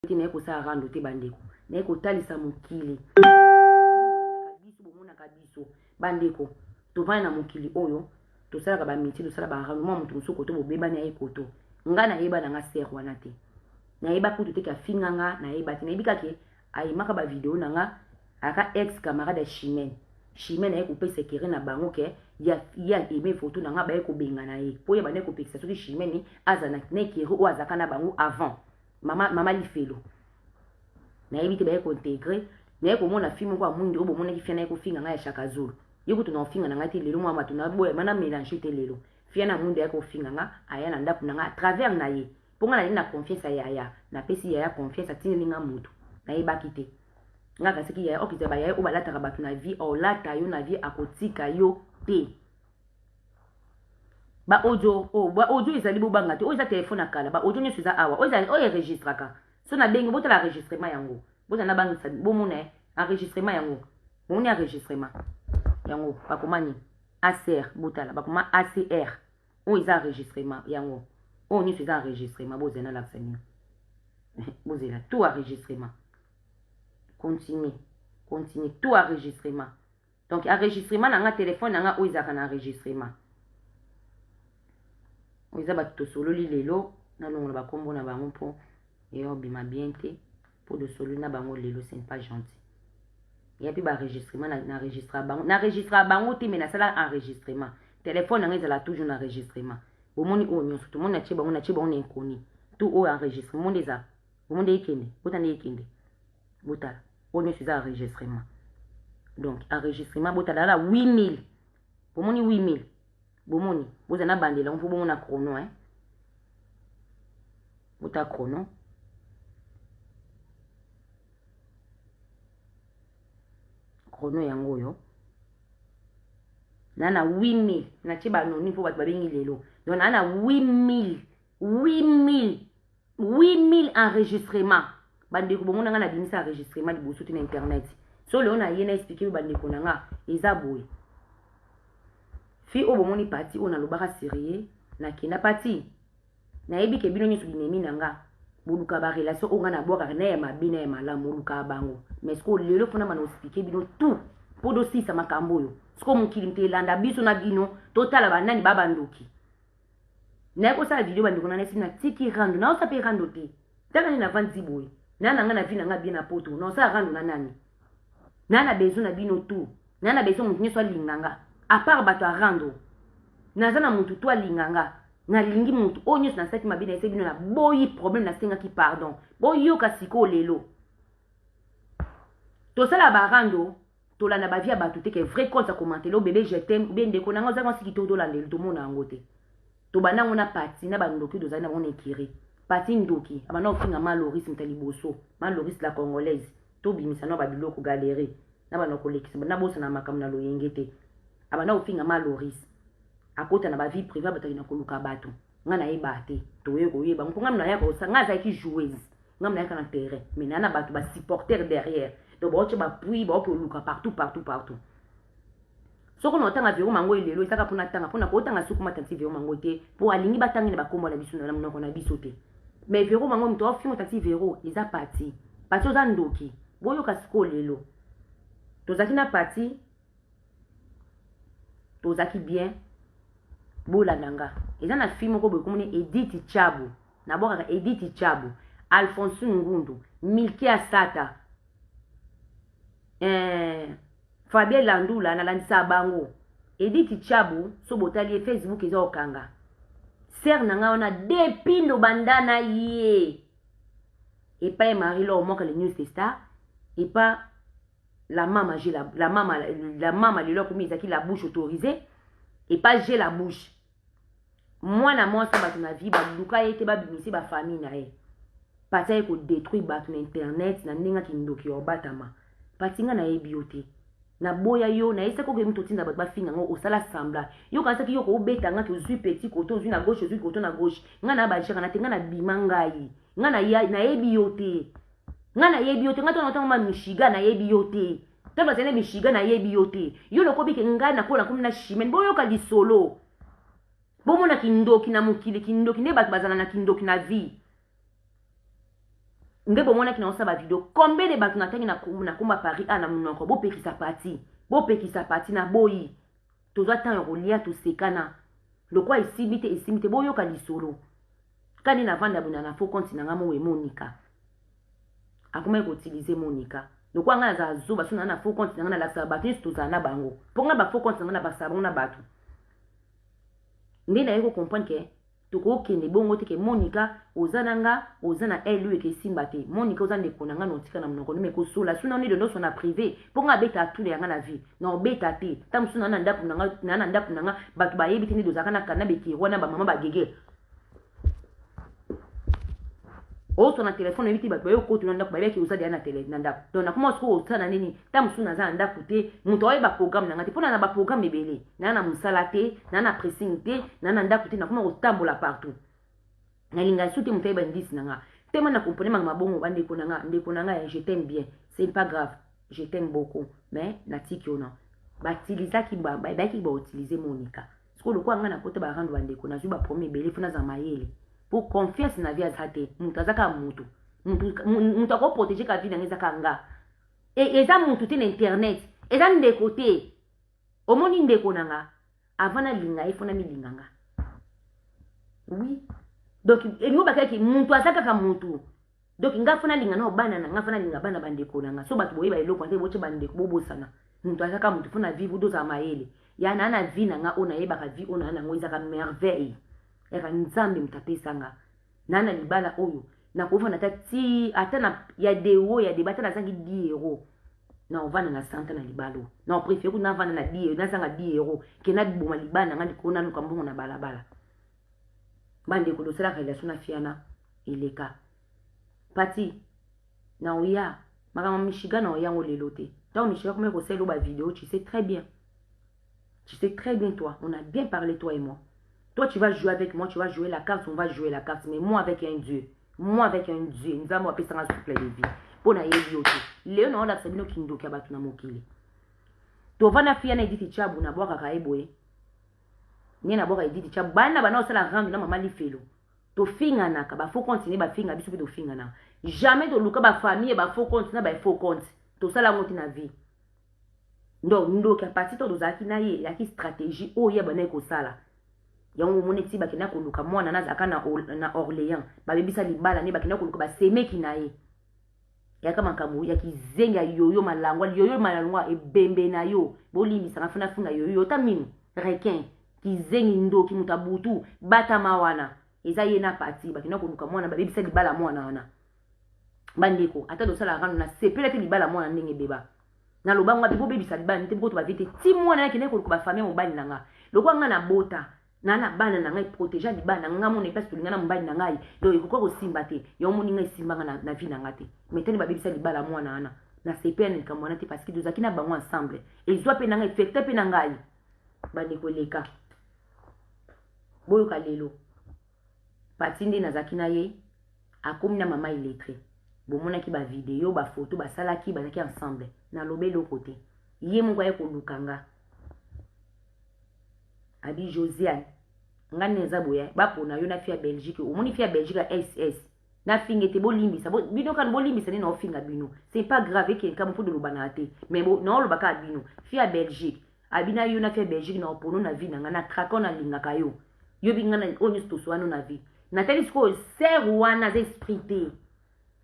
na ko sa rando te bandeko na ko talisa mukili kabiso bomona kabiso bandeko to vana mukili oyo to sala ba miti to sala ba rando mo mutu musoko to bobeba na ekoto nga na yeba na nga ser wana te na yeba kutu te ka finganga na yeba te na yebika ke ai maka ba video na nga aka ex camarade Chimène na ko pesa kere na bango ke ya eme photo na nga ba ko benga na ye po ye ba ne ko pesa soki Chimène azana ne kere o azaka na bango avant mama lifelo na yebi te ba ko integrer na ko mona film ko amundi obo mona ki fena ko finga nga ya Shaka Zulu yiko to na finga na nga te lelo mwa matuna boye mana mélange te lelo fiana mundi ya ko finga nga aya na ndapu na nga à travers na ye ponga na confiance ya na pesi ya confiance atini nga mutu na yeba kite nga kasiki ya okite ba ya o balata ka batu na vie o lata yo na vie akotika yo te ba audio ezali bobanga te o za telefone akala ba audio nyo suza awa o enregistraka so na bengi bota la enregistrement yango bota na bangi bomona enregistrement yango bomoni enregistrement yango bakomani ACR bota la bakoma ACR o eza enregistrement yango o nyo suza enregistrement bozena la famille bozela tout enregistrement continue tout enregistrement donc enregistrement na nga téléphone na nga o ezaka na enregistrement o eza bato solo lelo na longola bakombo na bango po yo bima bien te po de solo na bango lelo c'est pas gentil ya pi ba enregistrement na enregistra bango te mais na sala enregistrement téléphone na nga ezala toujours na enregistrement bomoni o nyonso tout monde na che bango na inconnu tout o enregistrement monde eza monde ekende botande ekende botala on est sur enregistrement donc enregistrement botala la 8000 bomoni 8000 bomoni bozana bandela on faut bomona chrono bota chrono yango yo nana 8000 na chiba no ni po bat babengi lelo donc nana 8000 enregistrement bandeko bomona nga na bimisa enregistrement liboso te na internet so leo na ye na expliquer bandeko na nga eza boye fi o bomoni parti o na lobaka sérieux na kena parti na yebi ke bino nyiso binemi na nga boluka ba relation o nga na bwaka na ya mabina ya malamu oluka bango mais ce ko lelo fona mana expliquer bino tout podo sisa makambo yo sko mukili mtelanda biso na bino totala banani baba ndoki na ko sa video bandeko na nesi na tiki rando na o sa pe rando te taka ni na vanti boye nana nga na vina nga bien na poto non sa rando na nani nana besoin na bino tout nana besoin mutu nyeso linganga à part bato a rando nazana mutu to linganga na lingi mutu o nyeso na saki mabina ese bino na boyi problème na senga ki pardon boyo kasiko lelo to sala ba rando to la na ba via bato te ke vrai compte à commenter lo bébé je t'aime bien ndeko na nga za siki to la lelo to mona ngote to bana ngona parti na ba ndoki do za na on ekiri pati ndoki abana ofinga Maloris mtaliboso Maloris la congolaise to bimisa no babiloko galérer na bana kolekisa na bosa na makam na loyengete abana ofinga Maloris akota na ba vie privée bataki na koluka bato nga na yebate to yeko yeba ngonga mna yako sanga za ki joueuse nga mna yaka na terrain mais na bato ba supporter derrière donc ba oche ba puis ba okoluka partout soko no tanga vero mango elelo isaka pona tanga pona ko tanga suku matanti vero mango te po alingi batangi na bakombo na biso na mnoko na biso te mais vero mango mto ofi motati vero iza parti oza ndoki boyo kasiko lelo tozaki na parti tozaki bien bola nanga eza na film ko boye komone Edith Chabu na boka Edith Chabu Alphonse Ngundu Milki Asata Fabien Landula na landisa bango Edith Chabu so botali Facebook eza okanga ser nanga ona depuis no bandana ye et pas Marie lo mo le news star et pas la maman j'ai la maman le lo comme ils la bouche autorisée et pas j'ai la bouche moi na moi ça ba na vie ba luka ete ba bimisi ba famille na ye pata ko détruire ba na internet na ndinga kindoki obatama patinga na ebiote na boya yo na esa ko ke mto tinda ba finga ngo osala sambla yo kanisa ki yo ko beta nga ki ozui petit koto ozui na gauche ozui koto na gauche nga na ba jera na tenga na bimangai nga na ya na ebiote nga na ebiote nga to na tanga mishiga na ebiote to ba tene mishiga na ebiote yo loko bike nga na ko na kumna shimen boyo ka lisolo bomona kindoki na mukili kindoki ne bato bazana na kindoki na vie nge bomona ki na osaba video combien de bato natangi na komba Paris ana munoko bo pekisa parti na boyi tozwa temps ya kolia tosekana lokwa esimbi te boyoka lisolo kani na vanda buna na faux compte na ngamo we Monica akoma ko utiliser Monica lokwa nga za zuba suna na faux compte na ngana la sabati tozana bango ponga ba faux compte na ngana ba sabona bato ndina yeko comprendre que toko kende bongo te ke Monica ozananga ozana elu ke simba te Monica ozande konanga notika na mnoko me ko sola suna ni dondo sona privé ponga beta tout le na vie na beta te tam suna na ndapu nanga batu ba yebi tini dozaka na kana beki wana ba mama ba gege o sona telefone ebiti batu ba yo ko tuna ndapu ba beki uzadi na tele na ndapu donc na comment ko osana nini tam suna za ndapu te muto oye ba programme nanga te pona na ba programme ebele na musala te na pressing te na ndapu te na comment otambola partout na linga soute muto ba ndisi nanga te mana comprendre manga mabongo bande ko nanga je t'aime bien c'est pas grave je t'aime beaucoup mais na tikiona ba utiliser ki ba utiliser Monica parce que le quoi nga na kote ba rando bande ko na juba premier ebele funa za mayele pour confiance na vie azate mutu azaka mutu ako protéger ka vie na ngeza nga eza mutu te na internet eza ndeko te omoni ndeko nanga avant na linga ifona mi linganga oui donc enyo bakaki mutu azaka ka mutu donc nga fona linga na obana na nga fona linga bana bandeko nanga so batu boyeba eloko nte boche bandeko bobosana mutu azaka mutu fona vivre doza mayele ya na vie nanga ona yeba ka vie ona na ngoiza ka merveille eka nzambe mutapesanga nana libala oyo na kofana tati atana ya dewo ya debata na zangi 10 euros na ovana na santa na libalo na préfère na vana na 10 na zanga 10 euros kena boma libana ngandi kona nuka mbongo na balabala bande ko dosela relation na fiana ileka pati na oya makama mishiga na oya ngolelote donc mishiga comme ko selo ba vidéo tu sais très bien toi on a bien parlé toi et moi. Toi, tu vas jouer avec moi, tu vas jouer la carte, on va jouer la carte. Mais moi, avec un Dieu. Nous allons appeler ça un souffle de vie. Pour na yebi yote. Léon, on a sabino kindo kia batu na mokili. To vana fia na editi chabu na boka kaeboe. Nye na boka editi chabu. Bana bana osala randu na mama li felo. To finga na ka ba faut continuer ba finga biso to finga na. Jamais to luka ba famille ba faut continuer ba faut compte. To sala moti na vie. Ndo ka parti to dozaki na ye ya ki stratégie o ye bana ko sala. Yango mone ti bakina koluka mwana na zaka na Orléans babebisa libala ne bakina koluka ba semeki na ye ya kama kamu ya kizenga yoyo malangwa ebembe na yo bolimbisa ngafuna funga yoyo tamini requin kizengi ndo kimutabutu bata mawana eza ye na parti bakina koluka mwana babebisa libala mwana wana bandeko ata do sala rano na sepela te libala mwana ndenge beba na lobangwa bibo bebisa libala nte boto ba vite ti mwana kine koluka ba famille mobali nanga lokwa nga na bota nana bana na ngai protéger di bana nga mona epasi tulingana mbali na ngai do ikoka ko simba te yo moni ngai simba na vie na ngate metani ba bebisa di bala mwana ana na CPN ka mwana te parce que dozaki na bango ensemble et zo pe na ngai fekte pe na ngai ba nikoleka boyo kalelo patindi na zakina ye akomi na mama illettré bomona ki ba vidéo ba photo ba salaki ba zaki ensemble na lobelo côté ye moko ye ko lukanga abi Josiane ngane za boya bapo na yo na fia Belgique omoni fia Belgique SS na fingete bolimbisa bino kan bolimbisa ni na ofinga bino c'est pas grave que comme pour de lobanate mais bon non lobaka bino fia Belgique abina yo na fia Belgique na opono na vie na krakon na linga kayo yo bingana onyo stoswano na vie na telisko ser wana za esprité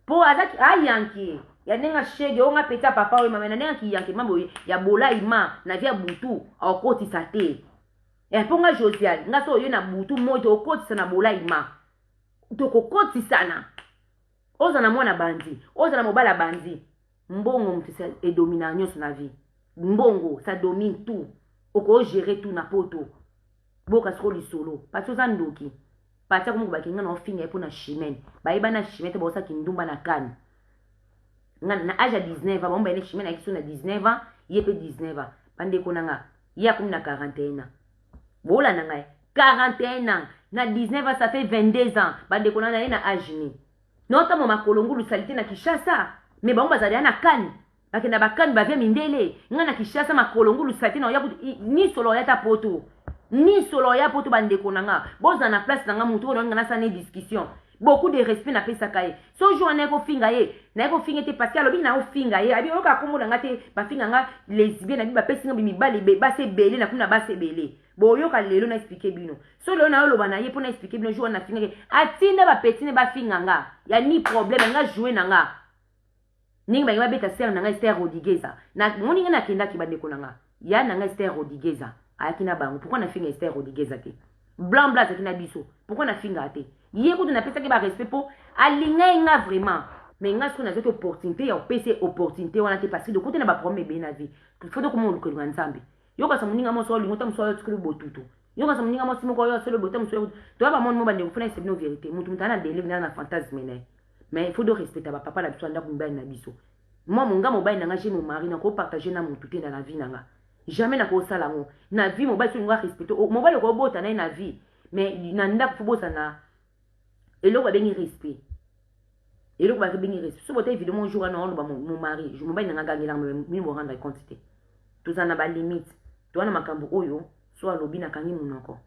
po azaki ayanki ya nenga shege onga peta papa we mama na nenga ki yanki mambo ya bola ima na via butu akoti sate e ponga Josiane nga so yo na butu moto okotisa na bola ima to kokotisa na oza na mwana bandi oza na mobala bandi mbongo mtisa e domina nyonso na vie mbongo ça domine tout oko gérer tout na poto boka siko lisolo pati oza ndoki pati akomo bakinga na ofinga epo na chimene baiba na chimene te bosa kindumba na kani na âge à 19 ans bomba ene chimene akiso na 19 ans yepe 19 ans bande konanga ya komi na 41 ans bola na ngai 41 ans na 19 ans ça fait 22 ans bande konanga ena âge ni nota mo makolongulu salite na Kishasa me bomba za na kani bakenda bakani bavia mindele nga na Kishasa makolongulu salite na ya ni solo ya ta poto ni solo ya poto bande konanga boza na place nanga mutu ona ngana sa ne discussion beaucoup de respect na pesa kaye so jour na ko finga ye na ko finga te parce que alobi na ko finga ye abi oka komo na ngate ba finga nga lesbienne abi ba pesinga bi mibale be ba se belé na kuna ba se belé bo yoka lelo na expliquer bino so lelo na oloba na ye pour na expliquer bino jour na finga ke atinda ba petine ba finga nga ya ni problème nga jouer na nga ningi ba ngaba beta ser na nga Esther Rodigueza na moninga na kenda ki ba ndeko na nga ya na nga Esther Rodigueza ayaki na bango pourquoi na finga Esther Rodigueza te blanc blanc c'est na biso pourquoi na finga te yé ko na pesa ke ba respect po alinga nga vraiment mais nga ce qu'on a cette opportunité ya PC opportunité wana te parce que de côté na ba problème be na vie faut de comment le nzambe yo ka sa moninga mo so lingota mo so tsukulu botutu yo ka sa moninga mo simo ko yo so le botam so to ba mon mo ba ne fona c'est no vérité mutu mutana délivre na fantasme ne mais il faut de respecter ba papa la biso anda kumba na biso moi mon gars mobile nanga chez mon mari na ko partager na mutu te dans la vie nanga jamais na ko sala ngo na vie mobile so nga respecter mobile ko bota na vie mais na nda ko bosa na eloko ba bengi respect eloko ba bengi respect so bote évidemment un jour na on ba mon mari je mobile nanga gagner mi mo rendre quantité tout ça na ba limite to na makambo oyo so alobi na kangi munoko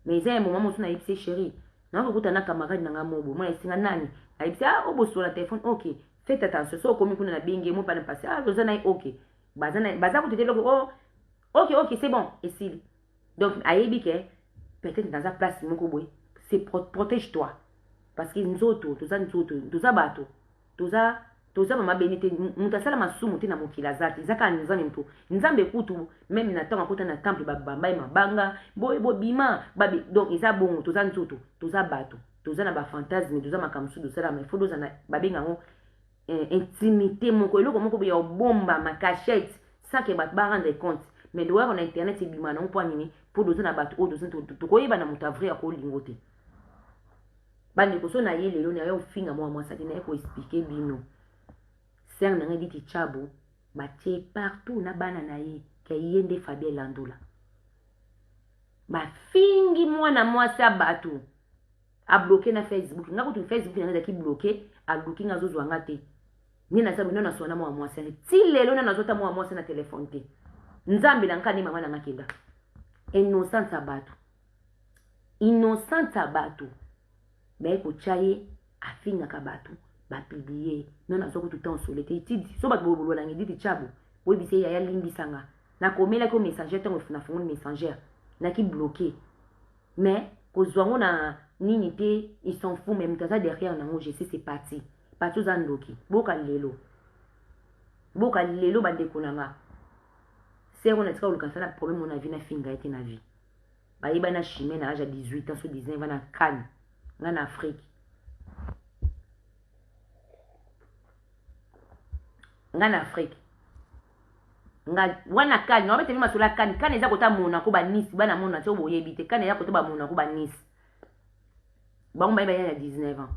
mais un moment mo so na ipse chérie na ko kuta na camarade nanga mobo moi esinga nani aipse obo sur la téléphone OK faites attention so komi kuna na binge mo pas na passer loza na OK baza ko te loko oh OK c'est bon et si donc ayebi ke peut-être dans sa place moko boy c'est protège-toi parce que nzoto toza bato toza mama benite mutasala masumu te na mokila zati zaka nzambe mpo nzambe kutu même na temps akota na temple babamba mabanga boy bima babi donc isa bongo toza nzoto toza bato toza na ba fantasme toza makamsu dosala mais faut doza na babenga ngo intimité moko eloko moko be ya bomba ma cachette ça que ba rendre compte mais doit on internet c'est bima non point nini pour doza na bato o doza to koyeba na mutavri ya ko lingote bande ko so na ye lelo na yo finga moi ça na ko expliquer bino ser na ngedi ti chabo ba tie partout na bana na ye ke yende Fabien Landola ba fingi mwana mwasi abatu a bloqué na Facebook nga ko tu Facebook na ki bloqué a bloqué nga zozo ngate ni na sabu na sona mwa mwasi ti lelo na zota mwa mwasi na telefone te nzambe na nkani mama na ngakenda innocent abatu ba ko chaye afinga kabatu ba publier non azoko tout temps sur le titi so ba bolo la ngidi chabo bo bise ya limbisanga na komela ko messenger tant na fongo messenger na ki bloqué mais ko zwango na nini te ils s'en foutent même taza derrière na ngo je sais c'est parti partout za ndoki boka lelo bande konanga c'est on a tika ulukansa na problème on a vie na finga ete na vie ba iba na chimé na âge à 18 ans so 19 ans na Cannes en Afrique en Afrique nga wana Cannes no bete masula Cannes eza kota mona ko ba Nice bana mona to boyebi te Cannes eza kota ba mona ko ba Nice bango ba ya 19 ans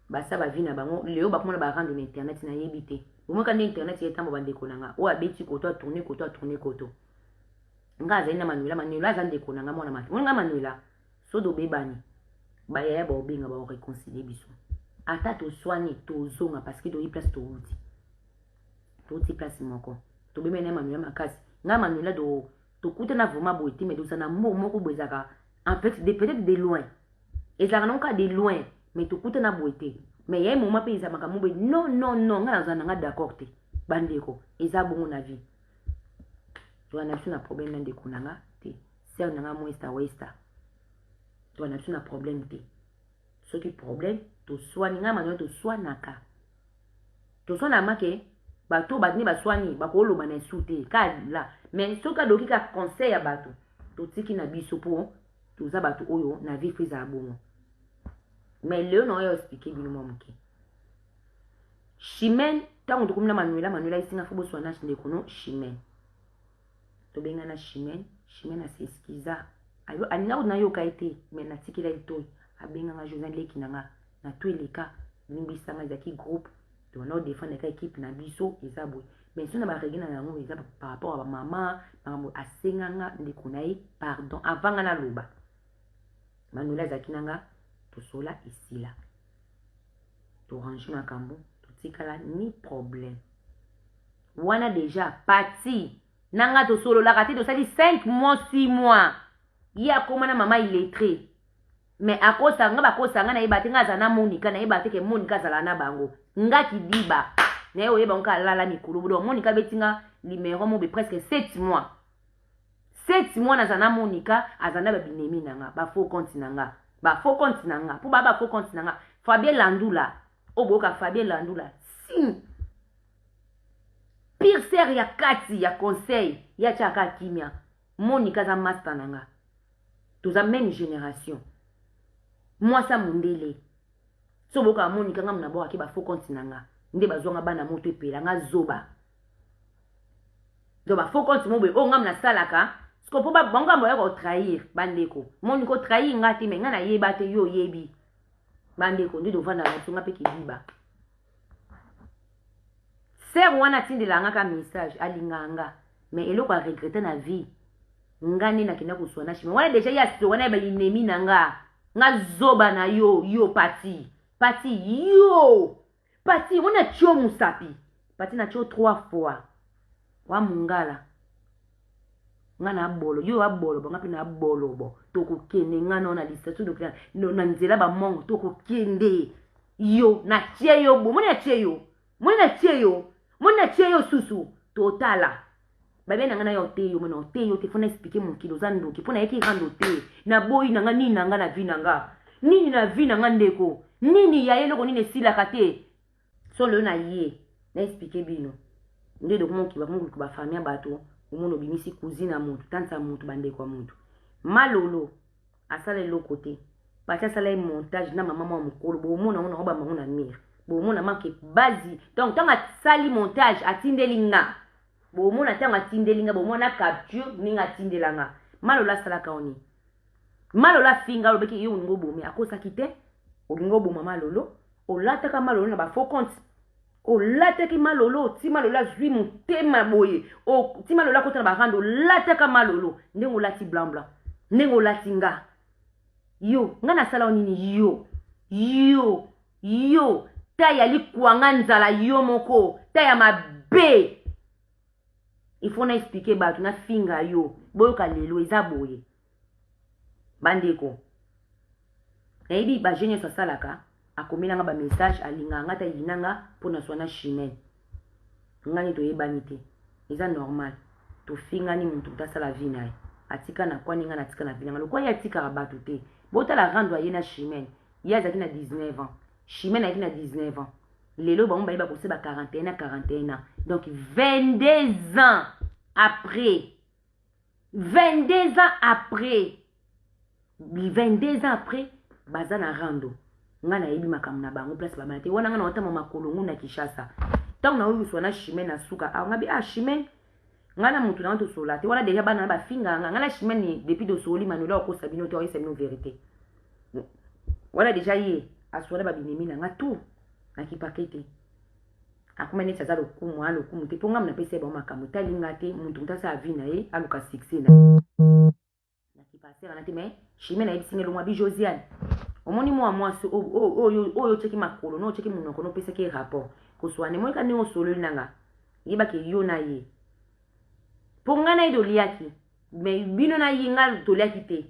basa ba vina bango leo ba komona ba rendre na internet na yebite bomo ka internet yeta mo bande konanga o abeti koto tourner koto nga za ina manuela za ndeko nanga mona mati nga manuela so do bebani ba ya ba obenga ba réconcilier biso ata to soigner to zonga parce que do y place to uti place moko to be mena manuela makasi nga manuela do to kuta na vraiment boiti mais do sana moko bozaka en fait peut-être de loin et ça non ka de loin mais to kuta na boiti mais y'a un moment pe isa makamu be non nga za nga d'accord te bandeko eza bongo na vie to na tuna problème na ndeko nanga te ser nanga mo westa to na tuna problème te ce qui problème to soigner nga manuela to soignaka to soigna make bato batni baswani bakolo bana soute kala mais soka doki ka conseil ya bato to tiki na biso po to za bato oyo na vie fiza bongo mais le no yo expliquer bino momuke Chimène tango tokomina manuela isinga fo boswana chinde kono Chimène to benga na Chimène a s'excusa ayo aninga na yo kaite mais na tikila itoy abenga nga José Leki nanga na tweleka limbisanga zaki groupe to na défendre ka équipe na biso ezabwe mais sona ba regina na ngo ezaba par rapport à maman maman asenganga ndeko nayi pardon avant na loba manuela zakinanga to sola isila to ranger na kambo to tikala ni problème wana déjà parti nanga to solo la raté to sali 5 mois 6 mois ya komana mama illettré mais akosa nga bakosa nga na yeba te nga za na Monica na yeba te ke Monica zala na bango nga kidiba na yo yeba nka lala mikulu donc Monica betinga numéro mo be presque 7 mois 7 mois na za na Monica azana ba binemi nanga ba faux compte nanga pour ba faux compte nanga Fabien Landula oboka Fabien Landula si pire sœur ya kati ya conseil ya chaka kimia Monica za master nanga tous a même génération moi ça mundele so boka Monica nga mna boka ke ba faux compte nanga nde bazonga bana moto epela nga zoba do ba faux compte mo be o nga mna salaka sko po ba bonga mo ya ko trahir bandeko Monica ko trahir nga te me nga na yeba te yo yebi bandeko ndi do vanda na tunga pe kidiba ser wana tindela nga ka message alinganga mais eloko a regretter na vie ngani na kina kuswana shime wana deja ya sto wana ba inemi nanga nga zoba na yo pati wana chio musapi pati na chio 3 fois wa mungala nga na bolo yo abolo bonga pe na bolo bo toko kende nga na lista tu dokla no na nzela ba mongo toko kende yo na tie yo bo mona tie yo susu totala babe na nga na yo te yo mona te yo te fona expliquer mon kilo zando ki fona yeki rando te na boy na nga nini na nga na vi na nga nini na vi na nga ndeko nini ya yelo ko nini sila kate so le na ye na expliquer bino nde do mon ki ba famille bato omono bimisi cousine à mutu tante à mutu bandeko à mutu malolo asala le côté pacha sala montage na maman mukolo bo mona ona oba mangona mire bo mona manke bazi donc tanga sali montage atindelinga bo mona tanga atindelinga bo mona capture ninga atindelanga malola sala kaoni malola finga lobeki yo ngo bomi akosa kite olingo bo mama lolo olata ka malolo na ba faux compte o lateki malolo ti malolo zwi mutema boye o ti malolo kota na barando lateka malolo ndengo lati blanc ndengo lati nga yo nga na sala nini yo taya likwanga nzala yo moko taya mabe il faut na expliquer ba na finga yo boyo ka lelo eza boye bandeko na ibi ba jeune so salaka akomela nga ba message alinga nga ta yinanga pona swana chimene ngani to yebani te eza normal to finga ni muntu ta sala vie nae atika na kwani nga na tika na vie nga lokwa ya tika bato te bota la rando ayena chimene ya zaki na 19 ans chimene ayeki na 19 ans lelo ba mba ba ko se ba 41 ans donc 22 ans après 22 ans après baza na rando nga na yebi makamu na bango place ba manate wana nga na otama makolo nguna Kishasa tangu na uyu swana chimene na suka ngabi chimene nga na mutu na to sola te wana deja bana ba finga nga na chimene depuis do soli manola ko sabino to esa no vérité wana deja ye aswana ba binemi na nga tout na kipakete akumene tsaza lokumu te ponga mna pese ba makamu talinga te muntu mutasa avina ye aluka 6 na kipasera na te me chimene na ibisingelo mwa bi Josiane omoni mo amwasi oyo cheki makolo no cheki munoko no pesa ke rapport ko swane mo ka ni osolo nanga yiba ke yo na ye ponga na ido liaki me bino na yinga to liaki te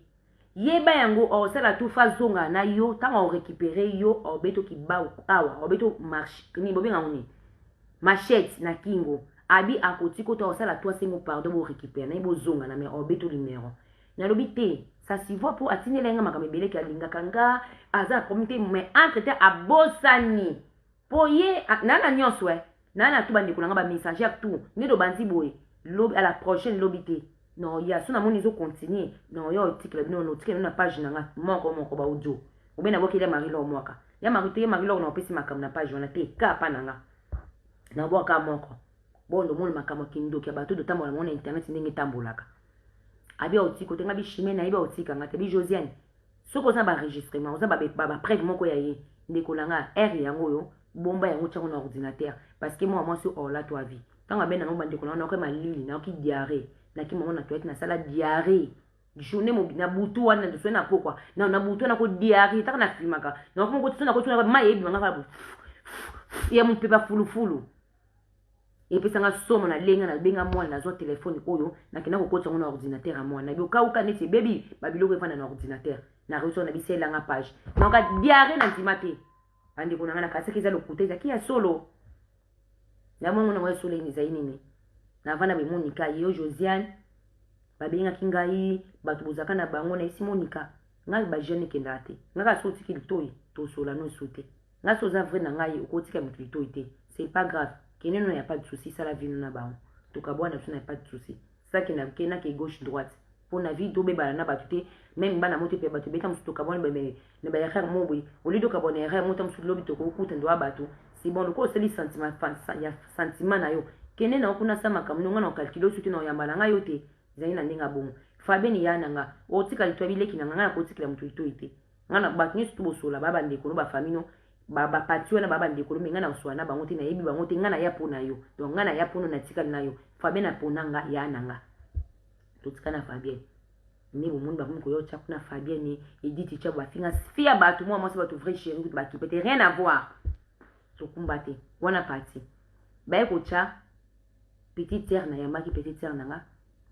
yeba yango o sala tu fa zonga na yo tanga o récupérer yo o beto ki ba awa o beto marche ni bobenga ngoni machette na kingo abi akotiko to sala tu asengo pardon bo récupérer na bo zonga na me o beto numéro na lobité ça s'y voit pour atteindre les gens qui belé qui alinga kanga aza comité mais entre temps abosani poye nana nyonso nana tu bandi kulanga ba messager tout ne do bandi boy à la prochaine lobité non ya sona moni zo continuer non yo article non article na page nanga moko ba audio ou bien nabo kile mari lo mwaka ya mari lo na opesi makam na page wana te ka pa nanga na boka moko bondo moni makam kindo kia bato do tambola mona internet ndenge tambolaka abi otiko tenga bi chimene na iba otika ngate bi Josiane soko za ba enregistrement oza ba preuve moko ya ye ndekolanga R yango yo bomba yango tsango na ordinateur parce que moi sur hors la toi vie tanga bena no bande kolanga ko malili na ki diarrhée na ki mama na toilette na sala diarrhée journée mo na butu wana de sona pokwa na butu na ko diarrhée taka na filmaka na ko ko tsona ko tsona ma yebi manga ka ya mon pepa fulu et puis ça nga somo na lenga na benga moi na zo téléphone oyo na kina ko kotsa na ordinateur à moi na bio ka uka neti baby babilo ko fana na ordinateur na réseau na bisela nga page na ka diarrhée na timate andi kuna ngana kasa kiza lokuteza kia solo na mongo na wa solo ni zaini ni na vana be Monica yo Josiane babenga kingai batu bozaka na bango na isi Monica ngai ba jeune kendate ngaka soti ki litoi to sola no soute nga soza vrai na ngai okotika mutu litoi te c'est pas grave qu'il n'y a pas de souci, ça la vie nous n'a pas. Tout cas, bon, n'a pas de souci. Ça qui n'a qu'un qui gauche droite. Pour la vie, tout bébé n'a pas tout même bana monter pe batu bekam tout cas bon bébé ne ba yakar mo boy au lieu de ka bon erreur montam sur lobi to ko kuta ndo abatu c'est bon le ko c'est les sentiments ya sentiment na yo kene na okuna sama kam no ngana calculer suti na yambala nga yote zaina ndinga bon fabeni yana nga o tika litwa bileki na ngana ko tikila mutu ito ite ngana batu ni sutu bosola baba ndeko no ba famino baba patio na baba ndeko menga na uswana bango te na yebi bango te ngana ya pona yo donc ngana ya pona na tika na yo fabena ponanga ya nanga to tika na Fabien ni bo monde ba ko yo tcha kuna Fabien ni editi tcha ba finga fia ba tout moi c'est ba tout vrai chéri ba qui peut rien avoir to kumbate wana parti ba ko tcha petite terre na yamba ki petite terre nanga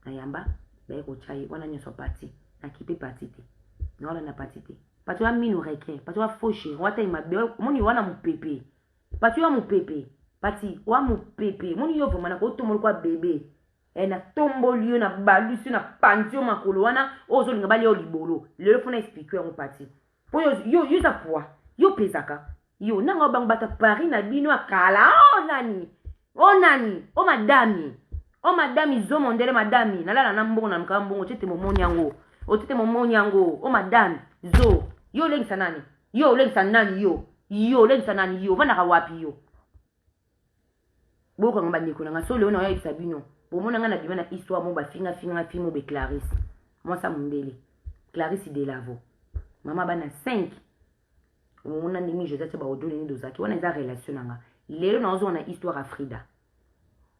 na yamba ba ko tcha wana nyoso parti na kipe parti te ngala na parti te patu wa minu reke patu wa fauché wata imabe moni wana mupepe patu wa mupepe pati wa mupepe moni yo voma na ko to kwa bébé na tombo liyo na balusi na pantio makolo wana ozo linga bali yo libolo lelo fona expliquer on pati po yo za poa yo pesaka yo nanga bang bata Paris na bino akala o nani o madami zo mondele madami nalala na mbongo na mkambongo tete momoni yango o tete momoni yango o madami zo yo lengisa nani yo lengisa nani yo vana ka wapi yo boko ngamba ndiko na solo na yo isabino bomona ngana bimana histoire mo ba finga fimo be Clarisse moi ça mondele Clarisse de Lavo mama bana 5 mona ndimi Josette ba odole ni dozaki wana za relation nanga lelo na ozo na histoire à Frida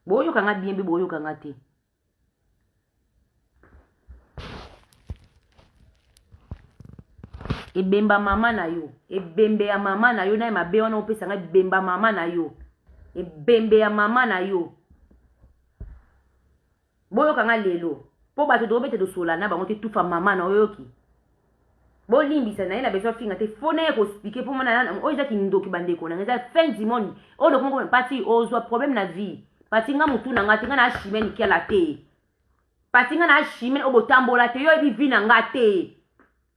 boyo kanga bien be boyo kanga te ebemba mama na yo ebembe ya mama na yo na mabe wana opesa nga bemba mama na yo ebembe ya mama na yo boyo kanga lelo po bato do bete do sola na bango te tufa mama na oyoki bo limbisa na ina beso finga te fone ko expliquer pour mona o iza ki ndoki bandeko na ngeza fin du monde o do kongo parti o zo problème na vie parti nga mutu na ngati nga na shimeni kela te parti nga na shimeni o botambola te yo ebi vi na ngate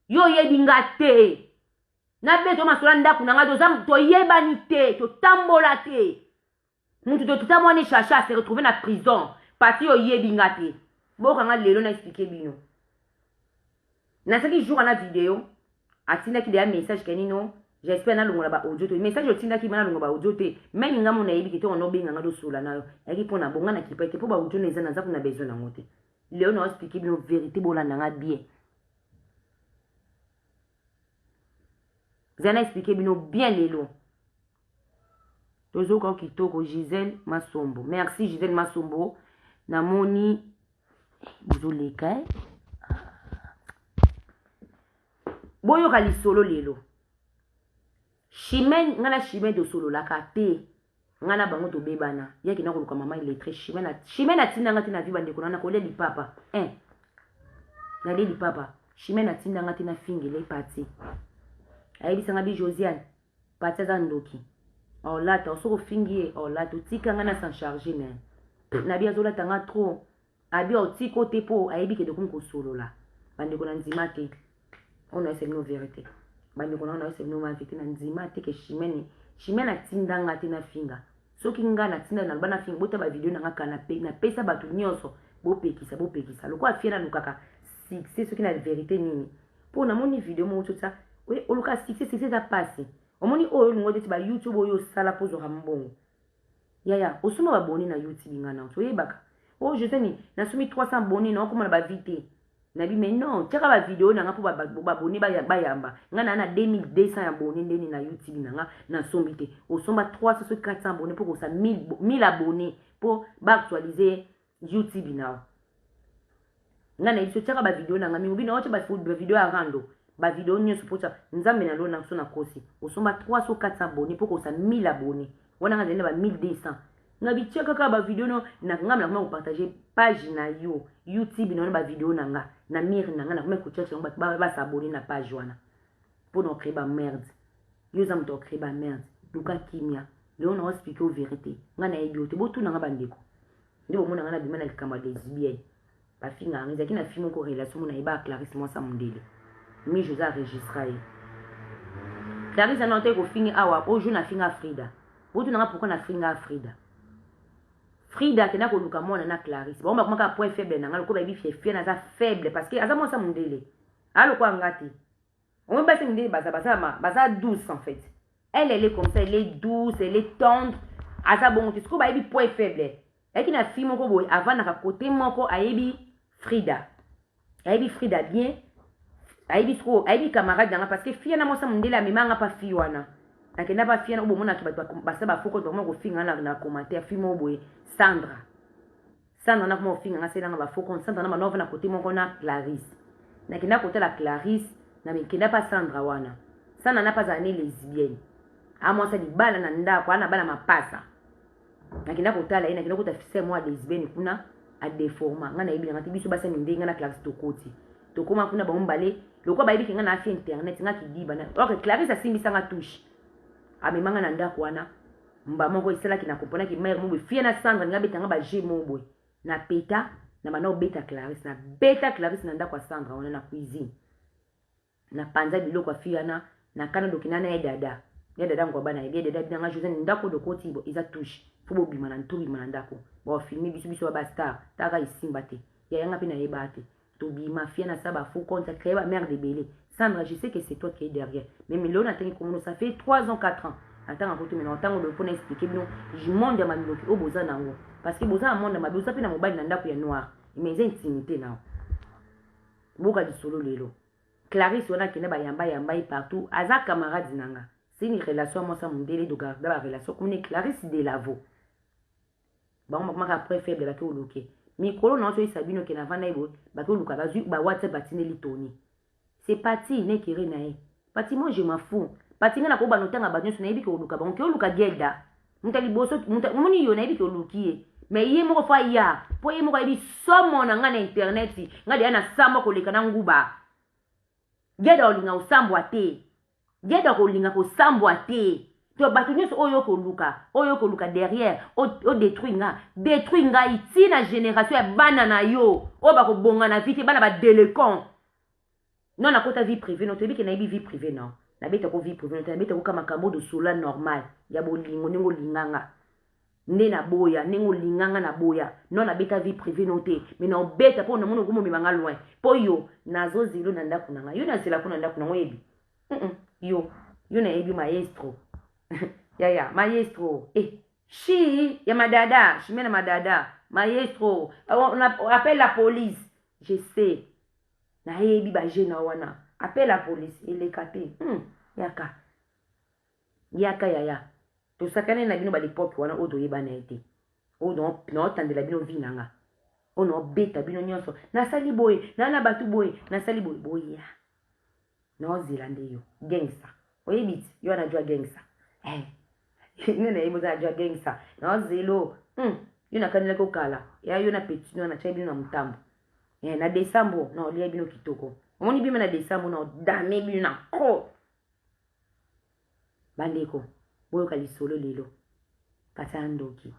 yo yebi ngate na beto masola ndaku na ngado za to yebani te to tambola te mutu to tutamone chacha se retrouver na prison parti yo yebi ngate boka nga lelo na expliquer bino na saki jour na vidéo atina ki de message kenino j'espère na longola ba audio to message otinda ki bana longola ba audio te même nga mona yebi ki to ono benga ngado sola nayo yaki pona bonga na kipete po ba audio neza na za kuna besoin na ngote lelo na expliquer bino vérité bolanda nga bien Zana expliqué bino bien lelo. Tozo ko kitoko Gisèle Masombo. Merci Gisèle Masombo. Namoni bozoleka. Boyo kali solo lelo. Chimène ngana chimène de solo la kate. Ngana bango to bebana. Yaki na koluka mama il est très chimène atinda ngati na viba ndeko na ko le papa. Na le papa. Chimène atinda ngati na fingele parti. Ayebi sanga bi Josiane pateza ndoki olata osoko fingie olata tika ngana sans charger na bi azola tanga trop abi otiko tepo ayebi ke dokum ko solola bande ko na nzima te on a essayé nos vérités bande ko na essayé nos vérités na nzima te ke chimene atinda ngati na finga soki ngana tinda na bana finga bota ba video na ngaka na pesa batu nyonso bopekisa lokwa fiena lukaka c'est ce qui na vérité nini pour na moni video mo tsa oui, au cas c'est ça passe. Au moins o ngo de ba YouTube oyo sala pozo rambongo. Ya, osuma ba boni na YouTube ngana. So yebaka. Oh, je sais ni, na sumi 300 boni na okoma ba vite. Na bi mais non, tshaka ba video na ngapo ba boni ba yamba. Ngana na 2200 ya boni ndeni na YouTube na sombite. Osoma 300 sur 400 abonnés pour que ça 1000 abonnés pour ba actualiser YouTube na. Ngana iso tshaka ba video na ngami ubina ocha ba video ya rando. Ba vidéo nyo supporta nzambe na lo na so na kosi osomba 300 400 abonnés pour que ça 1000 abonnés wana ngazenda ba 1200 nga bitia kaka ba video no na nga na ko partager page na yo YouTube na ba video na nga na mire na nga na ko chercher ba s'abonner na page wana pour nous créer ba merde yo za mto créer ba merde luka kimia leo na expliquer au vérité nga na ebiote bo tu na nga bandeko ndi bo mona nga na bima na likamba lesbienne ba finga nga zaki na film ko relation na iba Clarisse Monsa Mundele mi José enregistré Clarisse na nte ko fingi awa o jour na finga Frida bo tu na nga pourquoi na finga Frida kena ko luka mona na Clarisse ba maka point faible na nga ko ba bi fier na za faible parce que aza Monsa Mundele alo ko ngati on va passer une baza douce en fait. Elle est comme ça, elle est douce, elle est tendre. À sa bon, tu sais quoi, elle point faible. Elle qui n'a fille mon boy avant n'a côté mon ko ayebi Frida. Ayebi Frida bien. Ayebi trop, ayebi camarade dans parce que fille na mo sa mundela mais manga pas fille wana. Na kena pas fille na bo mona ki ba sa ba foko to mo fille na commentaire fille mon boy Sandra. Sandra na mo fille na sela na ba foko Sandra na manova na côté mon ko na Clarisse. Na kena côté la Clarisse. Na mikenda pas Sandra wana. Sandra n'a pas année lesbienne. A moi ça di bala na ndako ana bala mapasa. Na kenda kotala ina kenda kotafisa moi lesbienne kuna a déforma. Ngana ibi ngati biso basa mindinga na Clarisse tokoti. Tokoma kuna ba mbale. Lokwa ba ibi kinga na afi internet nga kidiba na. Ok Clarisse asimbisa nga touche. Amemanga na ndako wana. Mba moko isala kina kopona ki mère mobwe fie na Sandra nga betanga ba je mobwe. Na peta na mana beta Clarisse na beta Clarisse na ndako Sandra wana na cuisine. Na panza biloko afia na kana dokinana ya dada ngwa bana ya dada bidanga José ndako dokoti bo iza touche fubo bima na ntobi mana ndako ba filmer biso ba star taka isimba te ya yanga pe na yeba te to bima fia na saba fou compte créer ba mère de belé Sandra je sais que c'est toi qui es derrière mais Milo na tangi comme ça fait 3 ans 4 ans attends en tout maintenant tango de pour expliquer bino je monde ya mabiloki o boza nango parce que boza monde mabiloki ça pe na mobile na ndako ya noir mais intimité na boka di solo lelo Clarisse wana kena ba yamba partout aza camarade nanga c'est une relation moi ça Mundele de garder la relation comme une Clarisse de lavo ba mama après faible ba ke oloke mikolo na so isabino kena vana ibo ba ke oluka ba zu ba WhatsApp batine litoni c'est parti ne kiri na e parti moi je m'en fous parti ngana ko ba notanga ba nyoso na ibi ke oluka ba ke oluka gelda mutali boso muni yo na ibi ke oluki mais yé moko fa ya po yé moko ibi somo na ngana internet ngadi ana sambo ko leka na nguba Geda olinga usambwa te. Geda olinga ko sambwa te. To batu nyos oyo ko luka derrière o détruire nga iti na génération ya bana na yo. O ba ko bonga na vite bana ba délécon. Non na kota vie privée, non to bi ke na bi vie privée non. Na beta ko vie privée, na beta ko kama kambo de sola normal. Ya bolingo ningo linganga. Ne na boya, ningo linganga na boya. Non na beta vie privée non te. Mais na beta po na mono gumo mimanga loin. Po yo nazo zilo na ndako nanga. Yo na sela ko na ndako nango yebi. Yo na yebi maestro. ya maestro. Chi ya madada, chimena madada. Maestro, on appelle la police. Je sais. Na yebi ba jena wana. Appelle la police, il est capé. Yaka ya. To sakane na bino ba l'époque wana odo yeba na été. Odo no tande la bino vinanga. Ono beta bino nyonso. Na sali boy, na batu boy, na sali boy ya. No zilande yo. Gangsta. Oyebit, yo na jwa gangsta. Nene yebo za jwa gangsta. No zelo. Yo na kanela ko kala. Ya yo na petit no na chai bino na mutambo. Na Desambo na olia bino kitoko. Omoni bima na Desambo na dame bino na ko. Bandeko. Boyo kalisolo lelo pasandoki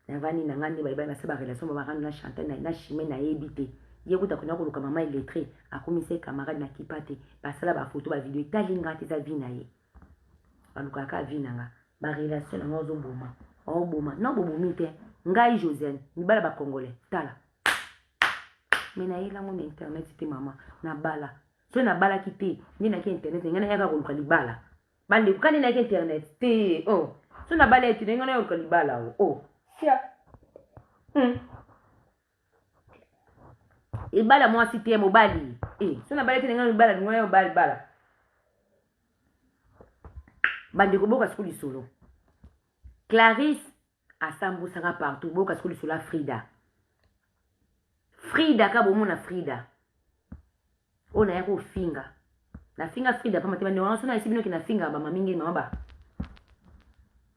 na vani na ngandi baibai na seba relation ba bakana na chanter na chimé na ebité ye kuta kuna ko luka mama illettré akomise camarade na kipate basala ba photo ba video talinga te za vie na ye baluka ka vie nanga ba relation na ngozo boma o boma na bobomi te ngai Josiane ni bala ba congolais tala mena yela ngo na internet te mama na bala so na bala kite ni na ki internet ngana yaka ko luka libala bande kani na internet te so na bala eti ngana yo kalibala sia ibala moi cité mobali so na bala eti ngana ibala ngana yo bala bande ko boka skuli solo Clarisse asambu sanga partout boka skuli solo Frida ka bomo na Frida ona yako finga na finga Frida pa matema ndio wanasona isi bino kina finga ba mamingi mama ba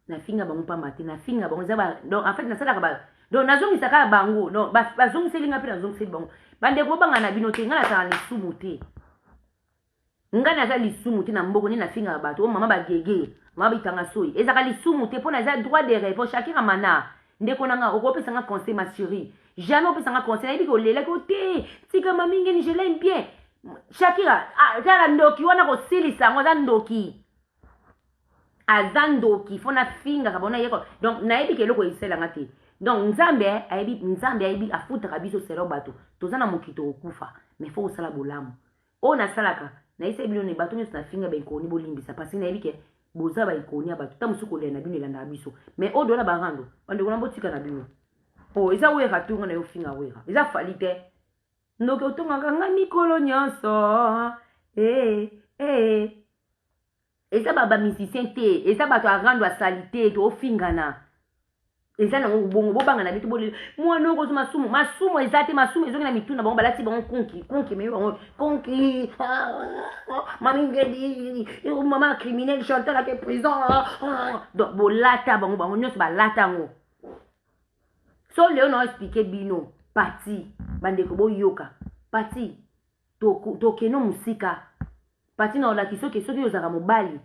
na finga bango pa maté na finga bango zaba donc en fait na sala ka donc nazongi saka bango donc bazongi selinga pe nazongi seli bango bande ko banga na bino te ngala ta lisumu te ngana za lisumu te na mboko ni na finga bato o mama ba gege mama bitanga soyi ezaka lisumu te pona za droit de réponse chacun mana ndeko nanga okopesa nga conseil ma chérie jamais opesa nga conseil na biko lela ko te tika mami ngeni je l'aime bien Shakira za ndoki wana ko silisa ngo za ndoki azandoki fona finga kabona yeko donc nayebi ke loko isela ngati donc nzambe ayebi afuta kabiso sero bato tozana mokito okufa mais faut osala bolamu o na salaka na isa bino ne bato nyo na finga ben ko ni bolimbisa parce nayebi ke boza ba ikoni ya bato tamusuko le na bino elanda biso mais o dona barando bande ko na botika na bino o isa wera tunga na yo finga wera isa falite ndoki otonga nga mikolo nyonso eza baba musicien te eza bato arando asalite to ofingana eza na bongo bobanga na bitu boli mwana okozo masumu eza te masumu ezongi na mituna bango balati bango konki mais bango konki mami ngedi mama criminel chanteur ke prison donc bolata bango nyonso balata ngo so leo na expliquer bino parti bandeko boyoka parti to keno musika pati na olakisa ke soki ozaka mobali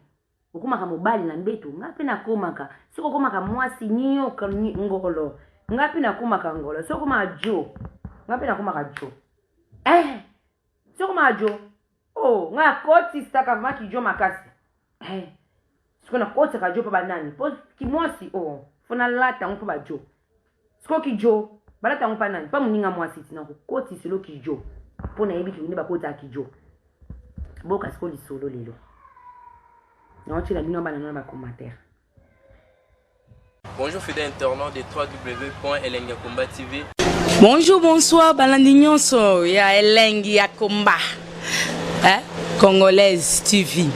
okomaka mobali na mbeto ngapi nakomaka soko okomaka mwasi nyoka ngolo ngapi nakomaka ngolo soko okomaka jo ngapi nakomaka jo soko okomaka jo oh nga koti staka maki jo makasi soko na koti ka jo pa banani po ki mwasi oh fona lata ngo pa jo soko ki jo balata ngo pa nani pa muninga mwasi tina ko koti selo ki jo pona yebi ki ne ba kota ki jo boka siko lisolo lelo non tu la bino bana na ba commentaire. Bonjour fidèles internautes de www.elengiakomba TV. Bonjour bonsoir balandi nyonso ya Elengi ya Komba Congolaise TV.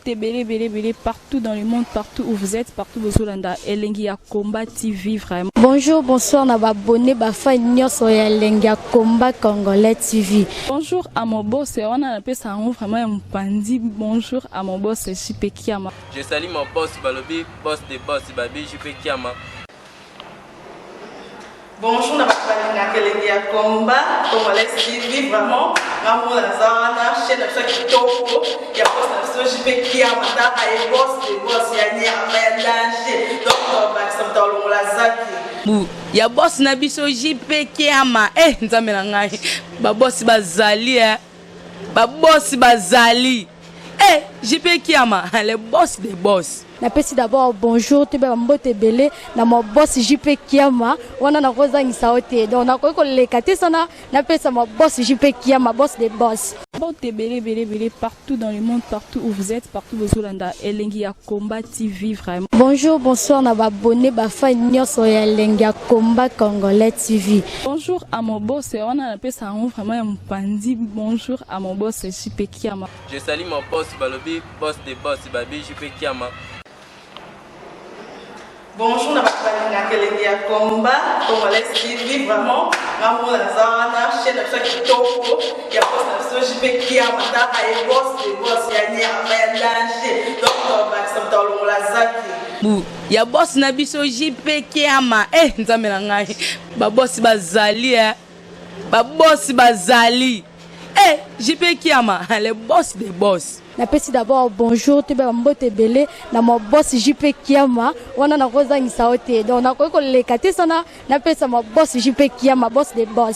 Belé partout dans le monde, partout où vous êtes, partout où vous êtes, Elengi ya Komba TV vraiment. Bonjour, bonsoir, na abonné bafa nyonso ya Elengi ya Komba Congolais TV. Bonjour à mon boss, on a appelé ça vraiment un pandi. Bonjour à mon boss, JP Kiama. Je salue mon boss Balobi, boss des boss Babi, JP Kiama. Bonjour, na Elengi ya Komba Congolais TV vraiment. Maman la zana, chaîne de chaque topo, il y a pas de JP Kiama, ta et boss des boss, il y a un danger. Donc on va se mettre la zaki. Ya boss na biso JP Kiama nzambe na ngai ba boss bazali ba boss bazali JP Kiama le boss des boss. Napesi d'abord bonjour te ba mbote belé na mo boss JP Kiama wana na kozangisa ote donc na ko lekate sana napesa mo boss JP Kiama boss des boss. Belé partout dans le monde, partout où vous êtes, partout où vous êtes, Elengi ya Komba TV vraiment. Bonjour, bonsoir, na abonné bafa nyonso ya Elengi ya Komba Congolais TV. Bonjour à mon boss, on a appelé ça vraiment un pandi. Bonjour à mon boss JP Kiama. Je salue mon boss Balobi, boss des boss Babi, JP Kiama. Bonjour, na Elengi ya Komba Congolais TV vraiment. Maman la zana, chaîne de chaque topo, il y a pas de JP Kiama, ta et boss des boss, il y a un danger. Donc on va se mettre la zaki. Ya boss na biso JP Kiama nzambe na ngai ba boss bazali ba boss bazali JP Kiama le boss des boss. Napesi d'abord bonjour te ba mbote belé na mo boss JP Kiama wana na kozangisa ote donc na ko lekate sana napesa mo boss JP Kiama boss des boss.